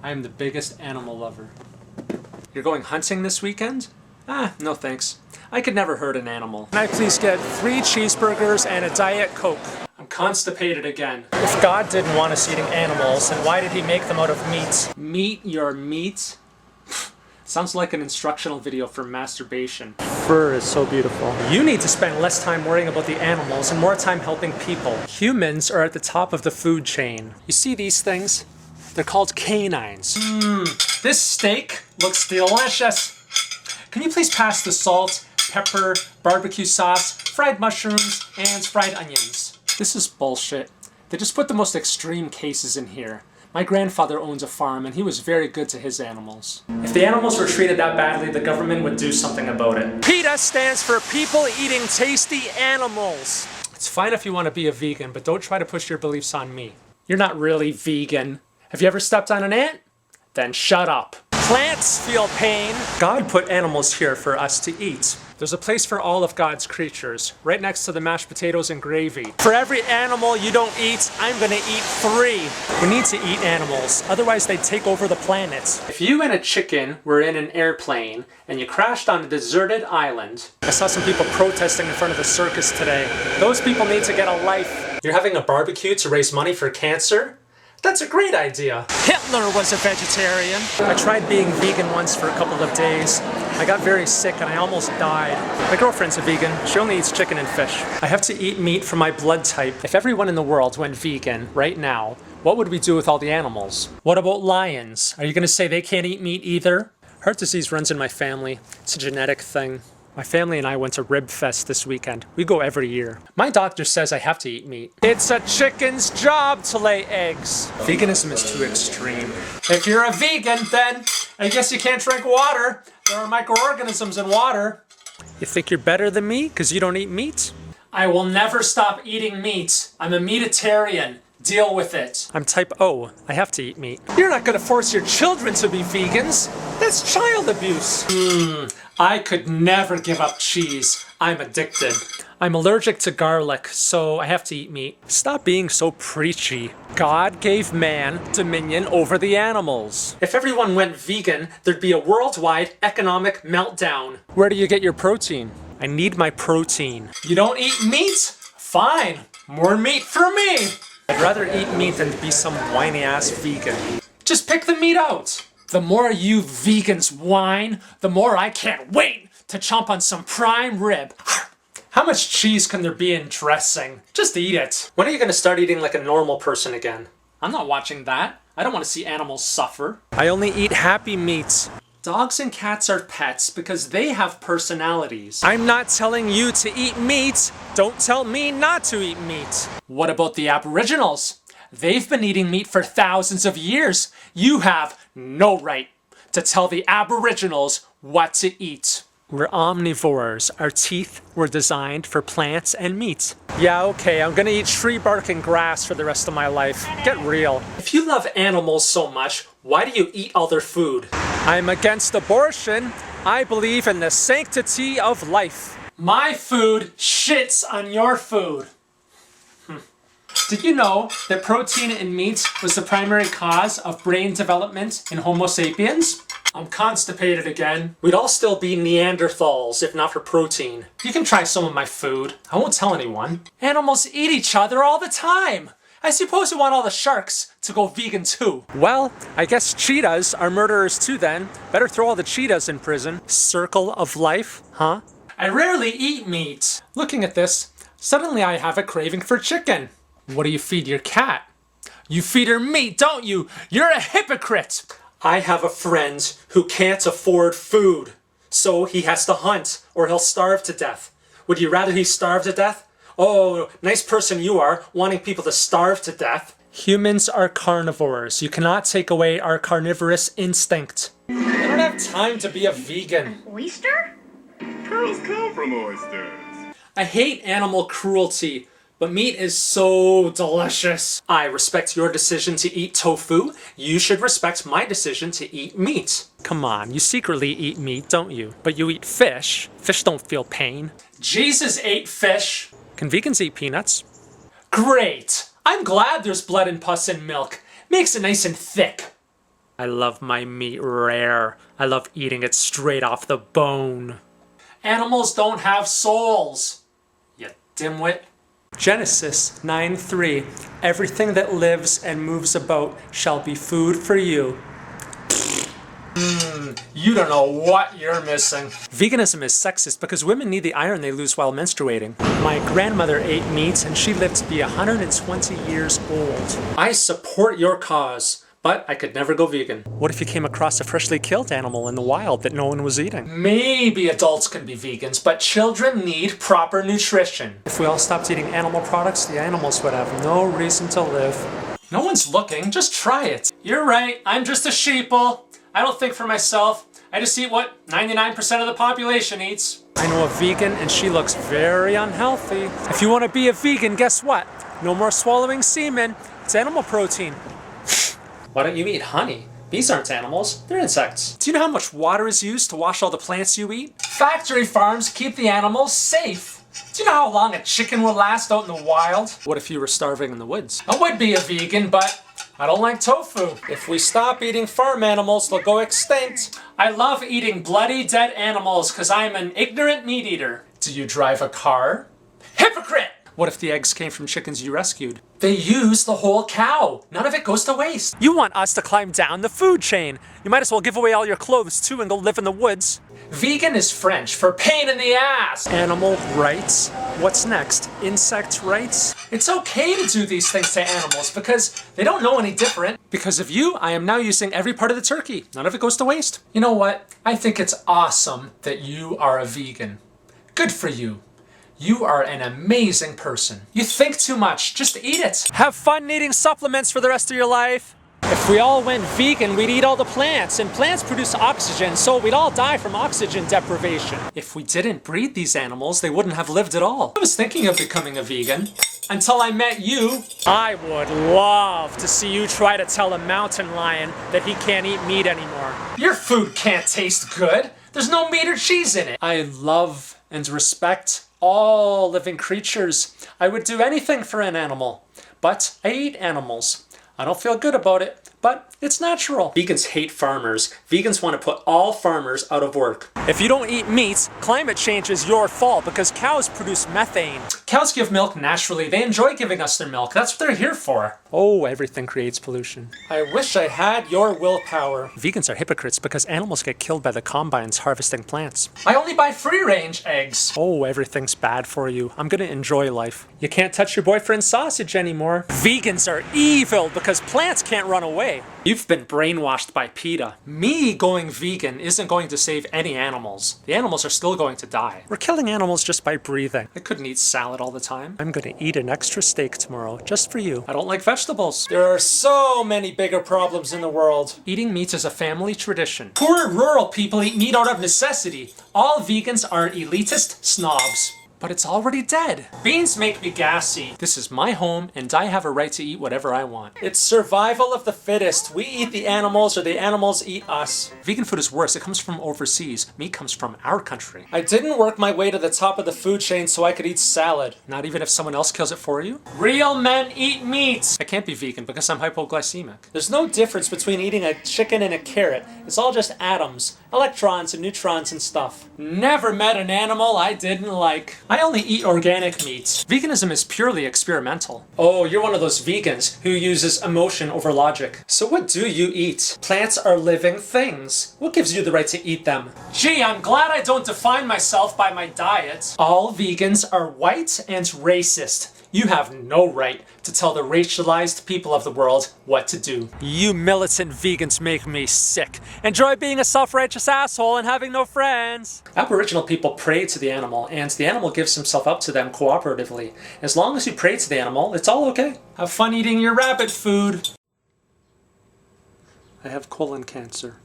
I am the biggest animal lover. You're going hunting this weekend? No thanks. I could never hurt an animal. Can I please get 3 cheeseburgers and a Diet Coke? I'm constipated again. If God didn't want us eating animals, then why did he make them out of meat? Meat your meat? Sounds like an instructional video for masturbation. Fur is so beautiful. You need to spend less time worrying about the animals and more time helping people. Humans are at the top of the food chain. You see these things? They're called canines. This steak looks delicious. Can you please pass the salt, pepper, barbecue sauce, fried mushrooms, and fried onions? This is bullshit. They just put the most extreme cases in here. My grandfather owns a farm and he was very good to his animals. If the animals were treated that badly, the government would do something about it. PETA stands for People Eating Tasty Animals. It's fine if you want to be a vegan, but don't try to push your beliefs on me. You're not really vegan. Have you ever stepped on an ant? Then shut up. Plants feel pain. God put animals here for us to eat. There's a place for all of God's creatures, right next to the mashed potatoes and gravy. For every animal you don't eat, I'm gonna eat 3. We need to eat animals, otherwise they'd take over the planet. If you and a chicken were in an airplane and you crashed on a deserted island... I saw some people protesting in front of the circus today. Those people need to get a life. You're having a barbecue to raise money for cancer? That's a great idea. Hitler was a vegetarian. I tried being vegan once for a couple of days. I got very sick and I almost died. My girlfriend's a vegan. She only eats chicken and fish. I have to eat meat for my blood type. If everyone in the world went vegan right now, what would we do with all the animals? What about lions? Are you gonna say they can't eat meat either? Heart disease runs in my family. It's a genetic thing. My family and I went to Rib Fest this weekend. We go every year. My doctor says I have to eat meat. It's a chicken's job to lay eggs. Veganism is too extreme. If you're a vegan, then I guess you can't drink water. There are microorganisms in water. You think you're better than me because you don't eat meat? I will never stop eating meat. I'm a meatitarian. Deal with it. I'm type O. I have to eat meat. You're not gonna force your children to be vegans. That's child abuse. I could never give up cheese. I'm addicted. I'm allergic to garlic, so I have to eat meat. Stop being so preachy. God gave man dominion over the animals. If everyone went vegan, there'd be a worldwide economic meltdown. Where do you get your protein? I need my protein. You don't eat meat? Fine. More meat for me. I'd rather eat meat than to be some whiny-ass vegan. Just pick the meat out. The more you vegans whine, the more I can't wait to chomp on some prime rib. How much cheese can there be in dressing? Just eat it. When are you gonna start eating like a normal person again? I'm not watching that. I don't want to see animals suffer. I only eat happy meats. Dogs and cats are pets because they have personalities. I'm not telling you to eat meat. Don't tell me not to eat meat. What about the Aboriginals? They've been eating meat for thousands of years. You have no right to tell the Aboriginals what to eat. We're omnivores. Our teeth were designed for plants and meat. Yeah, okay, I'm gonna eat tree bark and grass for the rest of my life. Get real. If you love animals so much, why do you eat all their food? I'm against abortion. I believe in the sanctity of life. My food shits on your food. Did you know that protein in meat was the primary cause of brain development in Homo sapiens? I'm constipated again. We'd all still be Neanderthals if not for protein. You can try some of my food. I won't tell anyone. Animals eat each other all the time. I suppose you want all the sharks to go vegan too. Well, I guess cheetahs are murderers too then. Better throw all the cheetahs in prison. Circle of life, huh? I rarely eat meat. Looking at this, suddenly I have a craving for chicken. What do you feed your cat? You feed her meat, don't you? You're a hypocrite! I have a friend who can't afford food, so he has to hunt or he'll starve to death. Would you rather he starve to death? Oh, nice person you are, wanting people to starve to death. Humans are carnivores. You cannot take away our carnivorous instinct. I don't have time to be a vegan. Oyster? Pearls come from oysters. I hate animal cruelty. But meat is so delicious. I respect your decision to eat tofu. You should respect my decision to eat meat. Come on, you secretly eat meat, don't you? But you eat fish. Fish don't feel pain. Jesus ate fish. Can vegans eat peanuts? Great. I'm glad there's blood and pus in milk. Makes it nice and thick. I love my meat rare. I love eating it straight off the bone. Animals don't have souls, you dimwit. Genesis 9:3. Everything that lives and moves about shall be food for you. You don't know what you're missing. Veganism is sexist because women need the iron they lose while menstruating. My grandmother ate meat and she lived to be 120 years old. I support your cause, but I could never go vegan. What if you came across a freshly killed animal in the wild that no one was eating? Maybe adults can be vegans, but children need proper nutrition. If we all stopped eating animal products, the animals would have no reason to live. No one's looking, just try it. You're right, I'm just a sheeple. I don't think for myself. I just eat what 99% of the population eats. I know a vegan and she looks very unhealthy. If you want to be a vegan, guess what? No more swallowing semen. It's animal protein. Why don't you eat honey? Bees aren't animals, they're insects. Do you know how much water is used to wash all the plants you eat? Factory farms keep the animals safe. Do you know how long a chicken would last out in the wild? What if you were starving in the woods? I would be a vegan, but I don't like tofu. If we stop eating farm animals, they'll go extinct. I love eating bloody dead animals because I'm an ignorant meat eater. Do you drive a car? Hypocrite! What if the eggs came from chickens you rescued? They use the whole cow. None of it goes to waste. You want us to climb down the food chain. You might as well give away all your clothes too and go live in the woods. Vegan is French for pain in the ass. Animal rights? What's next? Insect rights? It's okay to do these things to animals because they don't know any different. Because of you, I am now using every part of the turkey. None of it goes to waste. You know what? I think it's awesome that you are a vegan. Good for you. You are an amazing person. You think too much. Just eat it. Have fun eating supplements for the rest of your life. If we all went vegan, we'd eat all the plants, and plants produce oxygen, so we'd all die from oxygen deprivation. If we didn't breed these animals, they wouldn't have lived at all. I was thinking of becoming a vegan until I met you. I would love to see you try to tell a mountain lion that he can't eat meat anymore. Your food can't taste good. There's no meat or cheese in it. I love and respect all living creatures. I would do anything for an animal, but I eat animals. I don't feel good about it, but it's natural. Vegans hate farmers. Vegans want to put all farmers out of work. If you don't eat meat, climate change is your fault because cows produce methane. Cows give milk naturally. They enjoy giving us their milk. That's what they're here for. Oh, everything creates pollution. I wish I had your willpower. Vegans are hypocrites because animals get killed by the combines harvesting plants. I only buy free-range eggs. Oh, everything's bad for you. I'm gonna enjoy life. You can't touch your boyfriend's sausage anymore. Vegans are evil because plants can't run away. You've been brainwashed by PETA. Me going vegan isn't going to save any animals. The animals are still going to die. We're killing animals just by breathing. I couldn't eat salad all the time. I'm gonna eat an extra steak tomorrow, just for you. I don't like vegetables. There are so many bigger problems in the world. Eating meat is a family tradition. Poor rural people eat meat out of necessity. All vegans are elitist snobs. But it's already dead. Beans make me gassy. This is my home, and I have a right to eat whatever I want. It's survival of the fittest. We eat the animals, or the animals eat us. Vegan food is worse. It comes from overseas. Meat comes from our country. I didn't work my way to the top of the food chain so I could eat salad. Not even if someone else kills it for you? Real men eat meat. I can't be vegan because I'm hypoglycemic. There's no difference between eating a chicken and a carrot. It's all just atoms, electrons and neutrons and stuff. Never met an animal I didn't like. I only eat organic meat. Veganism is purely experimental. Oh, you're one of those vegans who uses emotion over logic. So what do you eat? Plants are living things. What gives you the right to eat them? Gee, I'm glad I don't define myself by my diet. All vegans are white and racist. You have no right to tell the racialized people of the world what to do. You militant vegans make me sick. Enjoy being a self-righteous asshole and having no friends. Aboriginal people pray to the animal, and the animal gives himself up to them cooperatively. As long as you pray to the animal, it's all okay. Have fun eating your rabbit food. I have colon cancer.